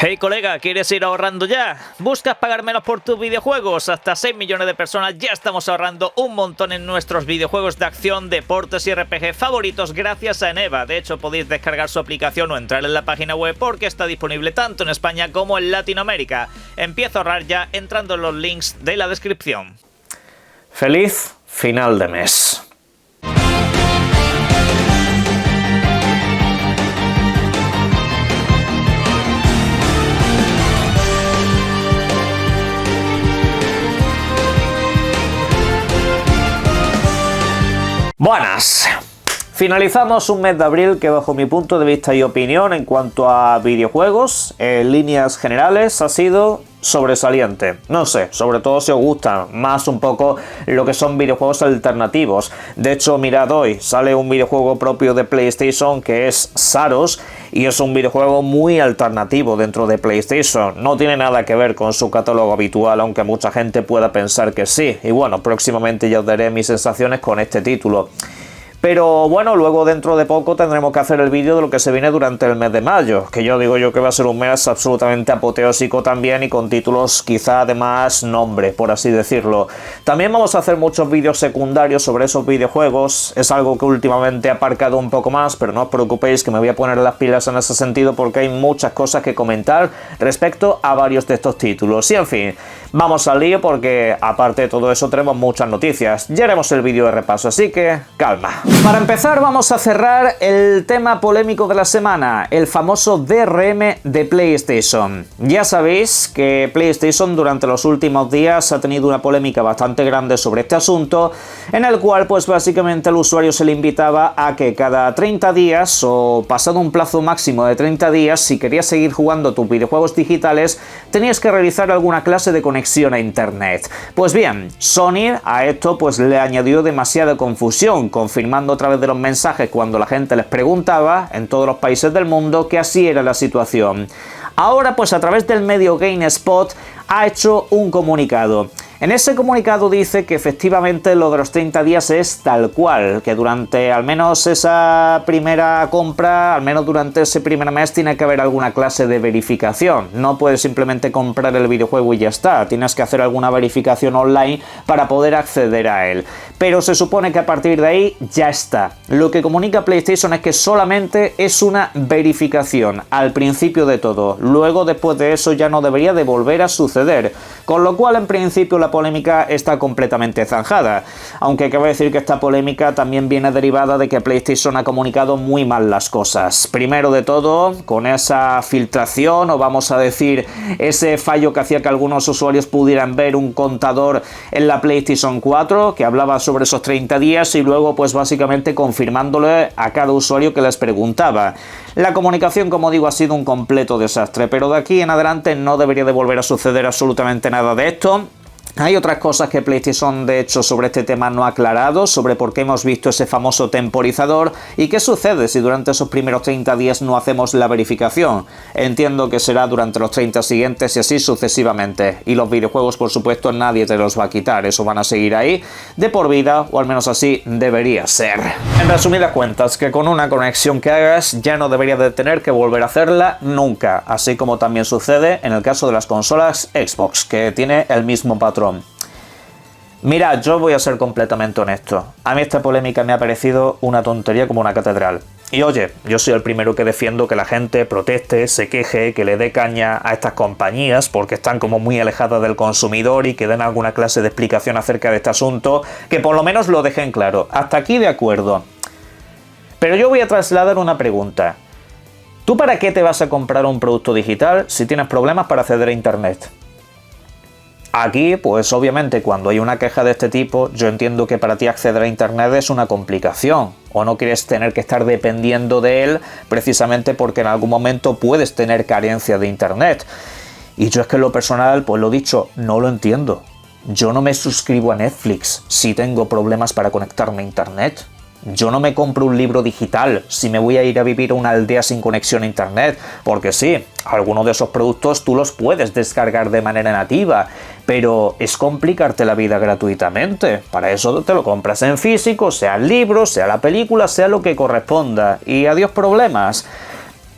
Hey colega, ¿quieres ir ahorrando ya? ¿Buscas pagar menos por tus videojuegos? Hasta 6 millones de personas ya estamos ahorrando un montón en nuestros videojuegos de acción, deportes y RPG favoritos gracias a Eneva. De hecho, podéis descargar su aplicación o entrar en la página web porque está disponible tanto en España como en Latinoamérica. Empieza a ahorrar ya entrando en los links de la descripción. Feliz final de mes. Buenas. Finalizamos un mes de abril que bajo mi punto de vista y opinión en cuanto a videojuegos, en líneas generales, ha sido sobresaliente. No sé, sobre todo si os gusta más un poco lo que son videojuegos alternativos. De hecho, mirad, hoy sale un videojuego propio de PlayStation que es Saros y es un videojuego muy alternativo dentro de PlayStation. No tiene nada que ver con su catálogo habitual, aunque mucha gente pueda pensar que sí. Y bueno, próximamente ya os daré mis sensaciones con este título. Pero bueno, luego dentro de poco tendremos que hacer el vídeo de lo que se viene durante el mes de mayo, que yo digo yo que va a ser un mes absolutamente apoteósico también y con títulos quizá de más nombre, por así decirlo. También vamos a hacer muchos vídeos secundarios sobre esos videojuegos, es algo que últimamente he aparcado un poco más, pero no os preocupéis que me voy a poner las pilas en ese sentido porque hay muchas cosas que comentar respecto a varios de estos títulos. Y en fin, vamos al lío porque aparte de todo eso tenemos muchas noticias. Ya haremos el vídeo de repaso, así que calma. Para empezar vamos a cerrar el tema polémico de la semana, el famoso DRM de PlayStation. Ya sabéis que PlayStation durante los últimos días ha tenido una polémica bastante grande sobre este asunto, en el cual pues básicamente al usuario se le invitaba a que cada 30 días o pasado un plazo máximo de 30 días, si querías seguir jugando tus videojuegos digitales, tenías que realizar alguna clase de conexión a internet. Pues bien, Sony a esto pues le añadió demasiada confusión, confirmando a través de los mensajes cuando la gente les preguntaba en todos los países del mundo que así era la situación. Ahora pues a través del medio GameSpot ha hecho un comunicado. En ese comunicado dice que efectivamente lo de los 30 días es tal cual, que durante al menos esa primera compra, al menos durante ese primer mes tiene que haber alguna clase de verificación. No puedes simplemente comprar el videojuego y ya está, tienes que hacer alguna verificación online para poder acceder a él. Pero se supone que a partir de ahí ya está. Lo que comunica PlayStation es que solamente es una verificación al principio de todo. Luego después de eso ya no debería de volver a suceder. Con lo cual en principio la polémica está completamente zanjada, aunque cabe decir que esta polémica también viene derivada de que PlayStation ha comunicado muy mal las cosas. Primero de todo, con esa filtración, o vamos a decir, ese fallo que hacía que algunos usuarios pudieran ver un contador en la PlayStation 4, que hablaba sobre esos 30 días, y luego pues básicamente confirmándole a cada usuario que les preguntaba. La comunicación, como digo, ha sido un completo desastre, pero de aquí en adelante no debería de volver a suceder absolutamente nada de esto. Hay otras cosas que PlayStation de hecho sobre este tema no ha aclarado, sobre por qué hemos visto ese famoso temporizador y qué sucede si durante esos primeros 30 días no hacemos la verificación. Entiendo que será durante los 30 siguientes y así sucesivamente. Y los videojuegos, por supuesto, nadie te los va a quitar, eso van a seguir ahí de por vida, o al menos así debería ser. En resumidas cuentas, que con una conexión que hagas ya no deberías de tener que volver a hacerla nunca, así como también sucede en el caso de las consolas Xbox, que tiene el mismo patrón. Mirad, yo voy a ser completamente honesto. A mí esta polémica me ha parecido una tontería como una catedral. Y oye, yo soy el primero que defiendo que la gente proteste, se queje, que le dé caña a estas compañías porque están como muy alejadas del consumidor y que den alguna clase de explicación acerca de este asunto, que por lo menos lo dejen claro. Hasta aquí de acuerdo. Pero yo voy a trasladar una pregunta. ¿Tú para qué te vas a comprar un producto digital si tienes problemas para acceder a internet? Aquí, pues obviamente cuando hay una queja de este tipo, yo entiendo que para ti acceder a internet es una complicación, o no quieres tener que estar dependiendo de él precisamente porque en algún momento puedes tener carencia de internet. Y yo es que en lo personal, pues lo dicho, no lo entiendo. Yo no me suscribo a Netflix si tengo problemas para conectarme a internet. Yo no me compro un libro digital si me voy a ir a vivir a una aldea sin conexión a internet, porque sí, algunos de esos productos tú los puedes descargar de manera nativa, pero es complicarte la vida gratuitamente. Para eso te lo compras en físico, sea el libro, sea la película, sea lo que corresponda, y adiós problemas.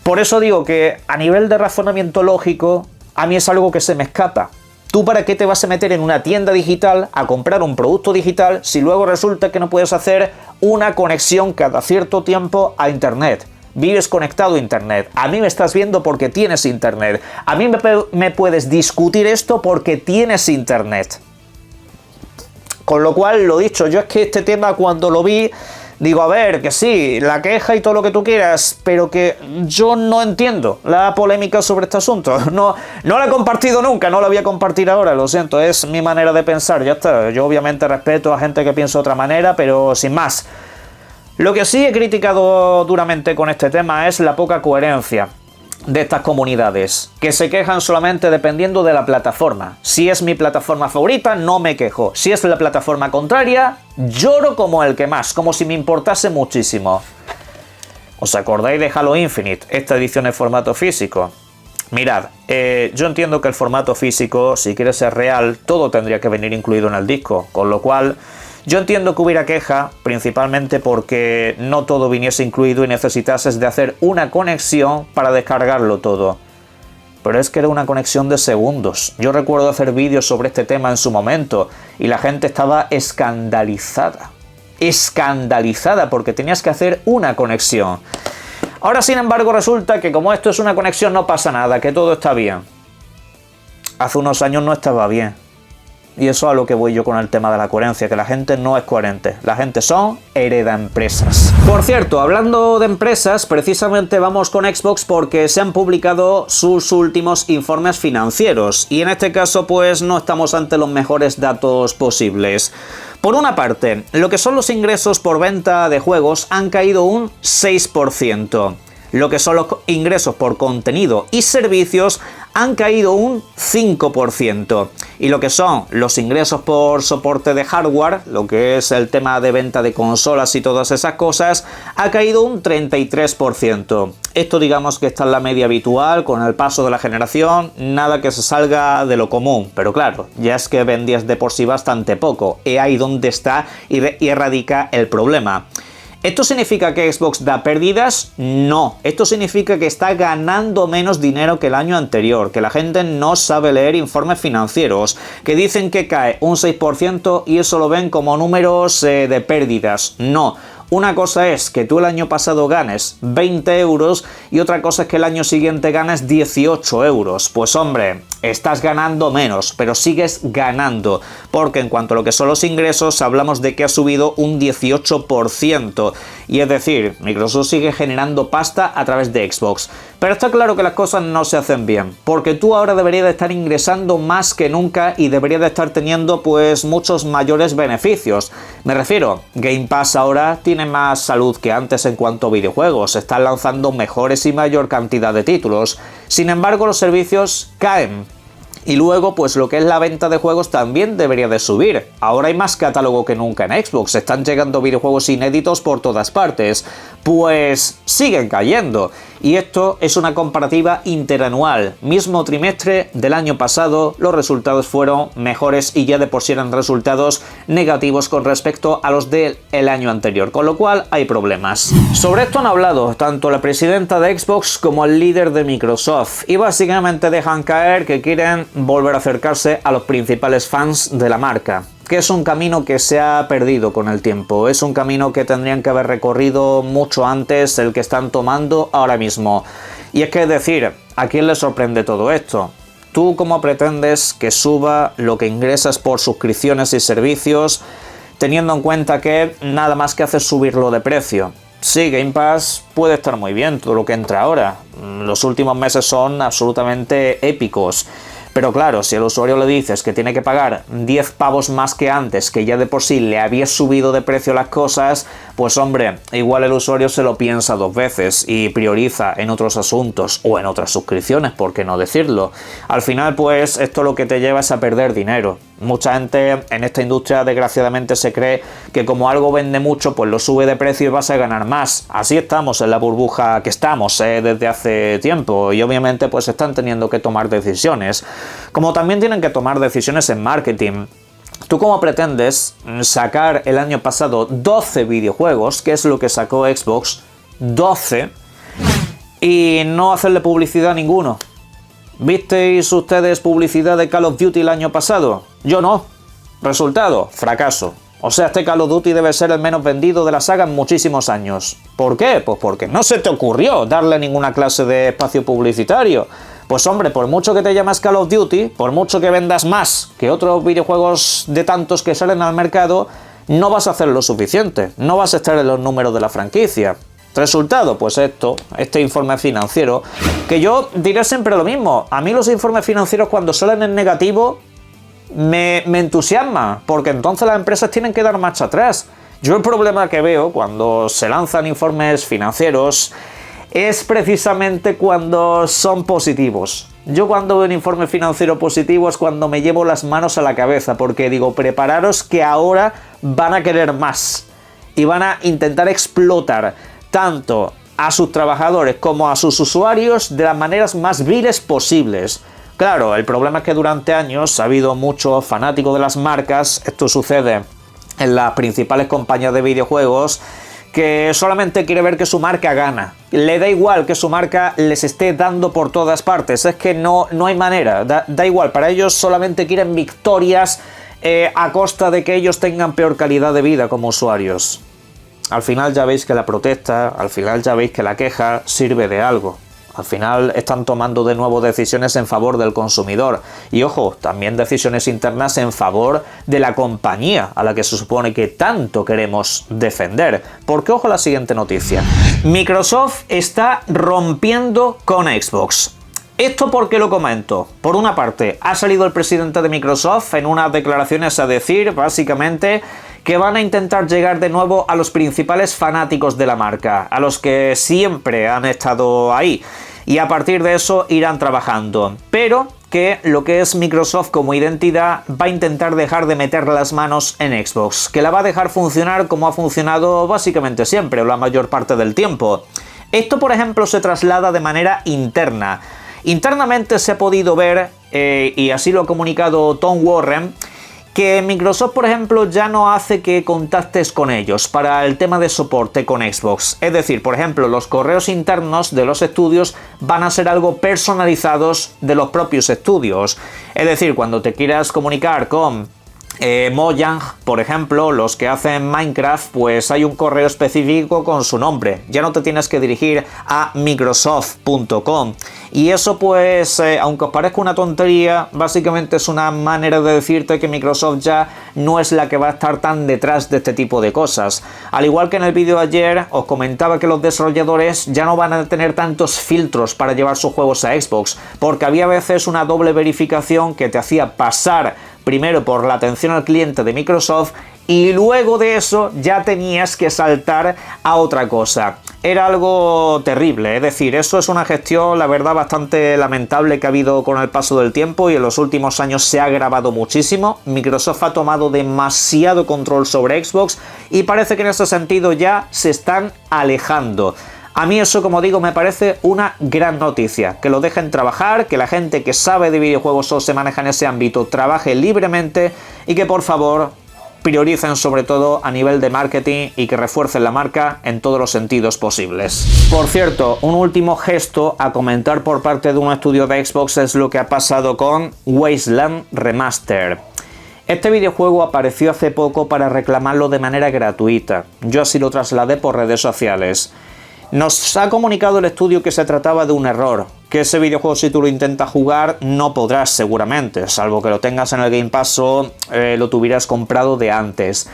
Por eso digo que a nivel de razonamiento lógico, a mí es algo que se me escapa. ¿Tú para qué te vas a meter en una tienda digital a comprar un producto digital si luego resulta que no puedes hacer una conexión cada cierto tiempo a internet? Vives conectado a internet. A mí me estás viendo porque tienes internet. A mí me puedes discutir esto porque tienes internet. Con lo cual, lo dicho, yo es que este tema cuando lo vi, digo, a ver, que sí, la queja y todo lo que tú quieras, pero que yo no entiendo la polémica sobre este asunto. No la he compartido nunca, no la voy a compartir ahora, lo siento, es mi manera de pensar, ya está. Yo obviamente respeto a gente que piensa de otra manera, pero sin más. Lo que sí he criticado duramente con este tema es la poca coherencia de estas comunidades, que se quejan solamente dependiendo de la plataforma. Si es mi plataforma favorita, no me quejo. Si es la plataforma contraria, lloro como el que más, como si me importase muchísimo. ¿Os acordáis de Halo Infinite, esta edición en formato físico? Mirad, yo entiendo que el formato físico, si quiere ser real, todo tendría que venir incluido en el disco, con lo cual yo entiendo que hubiera queja, principalmente porque no todo viniese incluido y necesitases de hacer una conexión para descargarlo todo. Pero es que era una conexión de segundos. Yo recuerdo hacer vídeos sobre este tema en su momento y la gente estaba escandalizada. Escandalizada porque tenías que hacer una conexión. Ahora, sin embargo, resulta que como esto es una conexión no pasa nada, que todo está bien. Hace unos años no estaba bien. Y eso a lo que voy yo con el tema de la coherencia, que la gente no es coherente. La gente son heredaempresas. Por cierto, hablando de empresas, precisamente vamos con Xbox porque se han publicado sus últimos informes financieros. Y en este caso, pues no estamos ante los mejores datos posibles. Por una parte, lo que son los ingresos por venta de juegos han caído un 6%. Lo que son los ingresos por contenido y servicios han caído un 5%. Y lo que son los ingresos por soporte de hardware, lo que es el tema de venta de consolas y todas esas cosas, ha caído un 33%. Esto digamos que está en la media habitual, con el paso de la generación, nada que se salga de lo común. Pero claro, ya es que vendías de por sí bastante poco, y ahí donde está y radica el problema. ¿Esto significa que Xbox da pérdidas? No. Esto significa que está ganando menos dinero que el año anterior, que la gente no sabe leer informes financieros, que dicen que cae un 6% y eso lo ven como números de pérdidas. No. Una cosa es que tú el año pasado ganes 20 euros y otra cosa es que el año siguiente ganes 18 euros. Pues hombre, estás ganando menos, pero sigues ganando, porque en cuanto a lo que son los ingresos, hablamos de que ha subido un 18%. Y es decir, Microsoft sigue generando pasta a través de Xbox. Pero está claro que las cosas no se hacen bien, porque tú ahora deberías de estar ingresando más que nunca y deberías de estar teniendo pues muchos mayores beneficios. Me refiero, Game Pass ahora tiene más salud que antes en cuanto a videojuegos, están lanzando mejores y mayor cantidad de títulos. Sin embargo, los servicios caen. Y luego, pues lo que es la venta de juegos también debería de subir. Ahora hay más catálogo que nunca en Xbox, están llegando videojuegos inéditos por todas partes. Pues siguen cayendo. Y esto es una comparativa interanual. Mismo trimestre del año pasado, los resultados fueron mejores y ya de por sí eran resultados negativos con respecto a los del año anterior, con lo cual hay problemas. Sobre esto han hablado tanto la presidenta de Xbox como el líder de Microsoft y básicamente dejan caer que quieren volver a acercarse a los principales fans de la marca, que es un camino que se ha perdido con el tiempo, es un camino que tendrían que haber recorrido mucho antes el que están tomando ahora mismo. Y es que es decir, ¿a quién le sorprende todo esto? ¿Tú cómo pretendes que suba lo que ingresas por suscripciones y servicios, teniendo en cuenta que nada más que haces subirlo de precio? Sí, Game Pass puede estar muy bien, todo lo que entra ahora. Los últimos meses son absolutamente épicos. Pero claro, si al usuario le dices que tiene que pagar 10 pavos más que antes, que ya de por sí le había subido de precio las cosas, pues hombre, igual el usuario se lo piensa dos veces y prioriza en otros asuntos o en otras suscripciones, ¿por qué no decirlo? Al final, pues esto lo que te lleva es a perder dinero. Mucha gente en esta industria desgraciadamente se cree que como algo vende mucho, pues lo sube de precio y vas a ganar más. Así estamos en la burbuja que estamos desde hace tiempo y obviamente pues están teniendo que tomar decisiones. Como también tienen que tomar decisiones en marketing. ¿Tú cómo pretendes sacar el año pasado 12 videojuegos, que es lo que sacó Xbox, 12, y no hacerle publicidad a ninguno. ¿Visteis ustedes publicidad de Call of Duty el año pasado? Yo no. Resultado, fracaso. O sea, este Call of Duty debe ser el menos vendido de la saga en muchísimos años. ¿Por qué? Pues porque no se te ocurrió darle ninguna clase de espacio publicitario. Pues hombre, por mucho que te llamas Call of Duty, por mucho que vendas más que otros videojuegos de tantos que salen al mercado, no vas a hacer lo suficiente, no vas a estar en los números de la franquicia. Resultado, pues este informe financiero, que yo diré siempre lo mismo, a mí los informes financieros cuando salen en negativo me entusiasma, porque entonces las empresas tienen que dar marcha atrás. Yo el problema que veo cuando se lanzan informes financieros es precisamente cuando son positivos. Yo cuando veo un informe financiero positivo es cuando me llevo las manos a la cabeza, porque digo, prepararos que ahora van a querer más y van a intentar explotar tanto a sus trabajadores como a sus usuarios de las maneras más viles posibles. Claro, el problema es que durante años ha habido muchos fanáticos de las marcas, esto sucede en las principales compañías de videojuegos, que solamente quiere ver que su marca gana. Le da igual que su marca les esté dando por todas partes, es que no hay manera, da igual, para ellos solamente quieren victorias a costa de que ellos tengan peor calidad de vida como usuarios. Al final ya veis que la protesta, al final ya veis que la queja sirve de algo. Al final están tomando de nuevo decisiones en favor del consumidor. Y ojo, también decisiones internas en favor de la compañía a la que se supone que tanto queremos defender. Porque ojo a la siguiente noticia. Microsoft está rompiendo con Xbox. ¿Esto por qué lo comento? Por una parte, ha salido el presidente de Microsoft en unas declaraciones a decir, básicamente, que van a intentar llegar de nuevo a los principales fanáticos de la marca, a los que siempre han estado ahí, y a partir de eso irán trabajando. Pero que lo que es Microsoft como identidad va a intentar dejar de meter las manos en Xbox, que la va a dejar funcionar como ha funcionado básicamente siempre, o la mayor parte del tiempo. Esto, por ejemplo, se traslada de manera interna. Internamente se ha podido ver, y así lo ha comunicado Tom Warren, que Microsoft, por ejemplo, ya no hace que contactes con ellos para el tema de soporte con Xbox. Es decir, por ejemplo, los correos internos de los estudios van a ser algo personalizados de los propios estudios. Es decir, cuando te quieras comunicar con Mojang, por ejemplo, los que hacen Minecraft, pues hay un correo específico con su nombre. Ya no te tienes que dirigir a microsoft.com. Y eso, pues, aunque os parezca una tontería, básicamente es una manera de decirte que Microsoft ya no es la que va a estar tan detrás de este tipo de cosas. Al igual que en el vídeo de ayer, os comentaba que los desarrolladores ya no van a tener tantos filtros para llevar sus juegos a Xbox, porque había veces una doble verificación que te hacía pasar primero por la atención al cliente de Microsoft y luego de eso ya tenías que saltar a otra cosa. Era algo terrible, es decir, eso es una gestión, la verdad, bastante lamentable que ha habido con el paso del tiempo y en los últimos años se ha agravado muchísimo. Microsoft ha tomado demasiado control sobre Xbox y parece que en ese sentido ya se están alejando. A mí eso, como digo, me parece una gran noticia, que lo dejen trabajar, que la gente que sabe de videojuegos o se maneja en ese ámbito trabaje libremente y que por favor prioricen sobre todo a nivel de marketing y que refuercen la marca en todos los sentidos posibles. Por cierto, un último gesto a comentar por parte de un estudio de Xbox es lo que ha pasado con Wasteland Remastered. Este videojuego apareció hace poco para reclamarlo de manera gratuita. Yo así lo trasladé por redes sociales. Nos ha comunicado el estudio que se trataba de un error, que ese videojuego si tú lo intentas jugar no podrás seguramente, salvo que lo tengas en el Game Pass o lo tuvieras comprado de antes.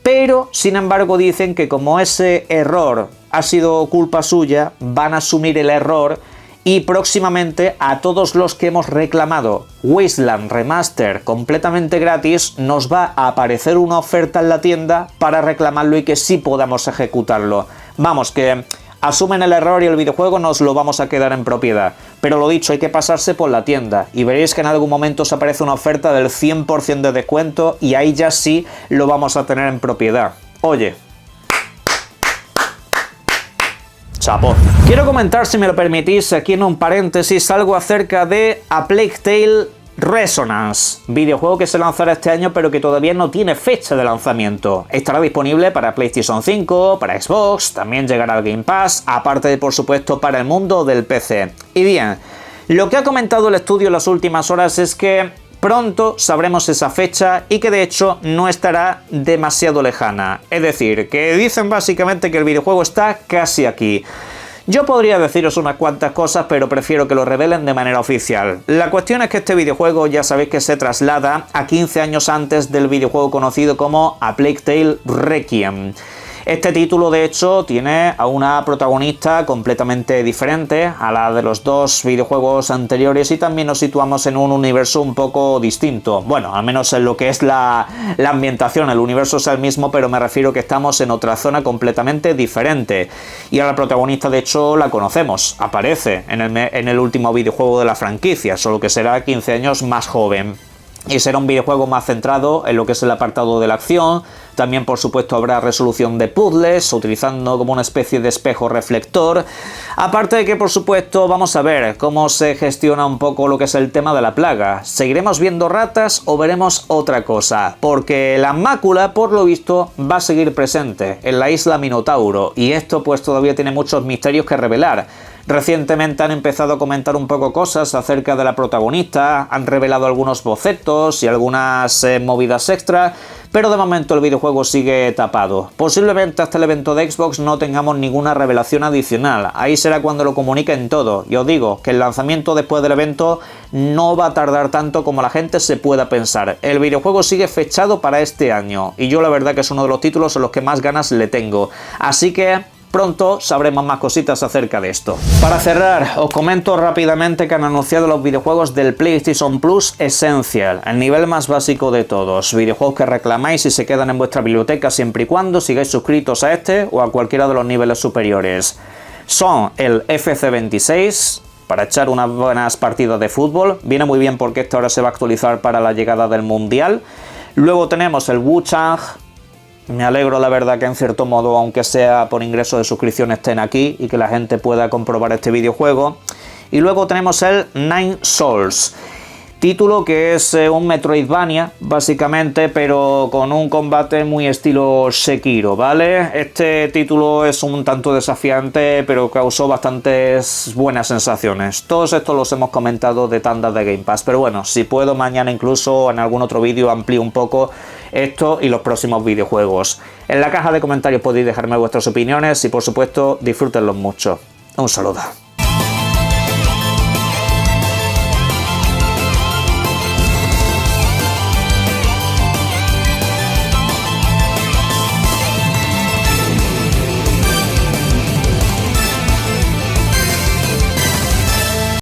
Pero, sin embargo, dicen que como ese error ha sido culpa suya, van a asumir el error y próximamente a todos los que hemos reclamado Wasteland Remaster completamente gratis nos va a aparecer una oferta en la tienda para reclamarlo y que sí podamos ejecutarlo. Vamos, que asumen el error y el videojuego nos lo vamos a quedar en propiedad. Pero lo dicho, hay que pasarse por la tienda y veréis que en algún momento os aparece una oferta del 100% de descuento y ahí ya sí lo vamos a tener en propiedad. Oye, chapo. Quiero comentar, si me lo permitís, aquí en un paréntesis, algo acerca de A Plague Tale Resonance, videojuego que se lanzará este año pero que todavía no tiene fecha de lanzamiento. Estará disponible para PlayStation 5, para Xbox, también llegará al Game Pass, aparte de por supuesto para el mundo del PC. Y bien, lo que ha comentado el estudio en las últimas horas es que pronto sabremos esa fecha y que de hecho no estará demasiado lejana. Es decir, que dicen básicamente que el videojuego está casi aquí. Yo podría deciros unas cuantas cosas, pero prefiero que lo revelen de manera oficial. La cuestión es que este videojuego ya sabéis que se traslada a 15 años antes del videojuego conocido como A Plague Tale Requiem. Este título de hecho tiene a una protagonista completamente diferente a la de los dos videojuegos anteriores y también nos situamos en un universo un poco distinto. Bueno, al menos en lo que es la ambientación, el universo es el mismo, pero me refiero que estamos en otra zona completamente diferente. Y a la protagonista de hecho la conocemos, aparece en el último videojuego de la franquicia, solo que será 15 años más joven. Y será un videojuego más centrado en lo que es el apartado de la acción. También por supuesto habrá resolución de puzzles, utilizando como una especie de espejo reflector. Aparte de que por supuesto vamos a ver cómo se gestiona un poco lo que es el tema de la plaga. ¿Seguiremos viendo ratas o veremos otra cosa? Porque la mácula por lo visto va a seguir presente en la isla Minotauro. Y esto pues todavía tiene muchos misterios que revelar. Recientemente han empezado a comentar un poco cosas acerca de la protagonista, han revelado algunos bocetos y algunas movidas extra, pero de momento el videojuego sigue tapado. Posiblemente hasta el evento de Xbox no tengamos ninguna revelación adicional, ahí será cuando lo comuniquen todo. Y os digo que el lanzamiento después del evento no va a tardar tanto como la gente se pueda pensar. El videojuego sigue fechado para este año y yo la verdad que es uno de los títulos a los que más ganas le tengo, así que pronto sabremos más cositas acerca de esto. Para cerrar, os comento rápidamente que han anunciado los videojuegos del PlayStation Plus Essential, el nivel más básico de todos. Videojuegos que reclamáis y se quedan en vuestra biblioteca siempre y cuando sigáis suscritos a este o a cualquiera de los niveles superiores. Son el FC26, para echar unas buenas partidas de fútbol. Viene muy bien porque este ahora se va a actualizar para la llegada del Mundial. Luego tenemos el Wu-Chang. Me alegro la verdad que en cierto modo, aunque sea por ingreso de suscripción, estén aquí y que la gente pueda comprobar este videojuego. Y luego tenemos el Nine Souls, título que es un Metroidvania básicamente, pero con un combate muy estilo Sekiro, ¿vale? Este título es un tanto desafiante, pero causó bastantes buenas sensaciones. Todos estos los hemos comentado de tandas de Game Pass, pero bueno, si puedo mañana incluso en algún otro vídeo amplío un poco esto y los próximos videojuegos. En la caja de comentarios podéis dejarme vuestras opiniones y por supuesto disfrútenlos mucho. Un saludo.